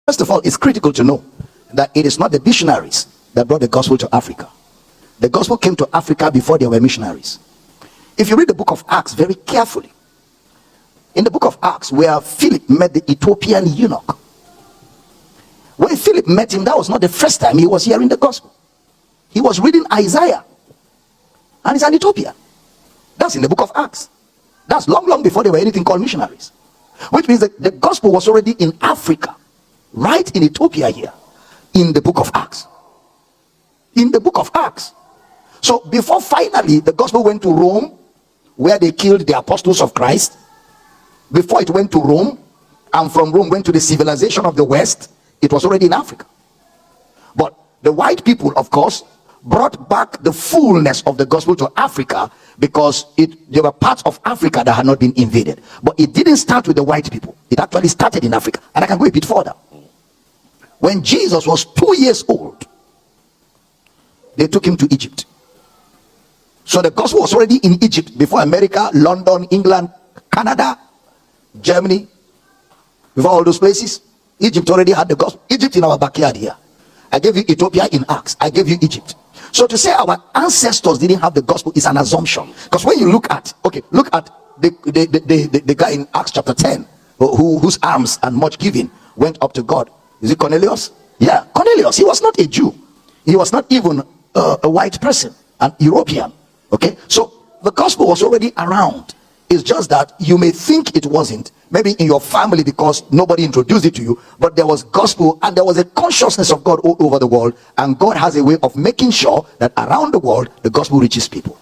First of all, it's critical to know that it is not the missionaries that brought the gospel to Africa. The gospel came to Africa before there were missionaries. If you read the book of Acts very carefully, in the book of Acts, where Philip met the Ethiopian eunuch, when Philip met him, that was not the first time he was hearing the gospel. He was reading Isaiah, and he's an Ethiopian. That's in the book of Acts. That's long before there were anything called missionaries, which means that the gospel was already in Africa, right in Ethiopia here, in the book of Acts. In the book of Acts. So before finally the gospel went to Rome, where they killed the apostles of Christ, before it went to Rome, and from Rome went to the civilization of the West, it was already in Africa. But the white people, of course, brought back the fullness of the gospel to Africa, because there were parts of Africa that had not been invaded. But it didn't start with the white people. It actually started in Africa. And I can go a bit further. When Jesus was 2 years old, they took him to Egypt. So the gospel was already in Egypt before America, London, England, Canada, Germany, before all those places. Egypt already had the gospel. Egypt in our backyard here. I gave you Ethiopia in Acts. I gave you Egypt. So to say our ancestors didn't have the gospel is an assumption. Because when you look at the guy in Acts chapter 10, whose alms and much giving went up to God. Is it Cornelius? Yeah, Cornelius. He was not a Jew. He was not even a white person, an European. Okay, so the gospel was already around. It's just that you may think it wasn't, maybe in your family, because nobody introduced it to you, but there was gospel, and there was a consciousness of God all over the world, and God has a way of making sure that around the world the gospel reaches people.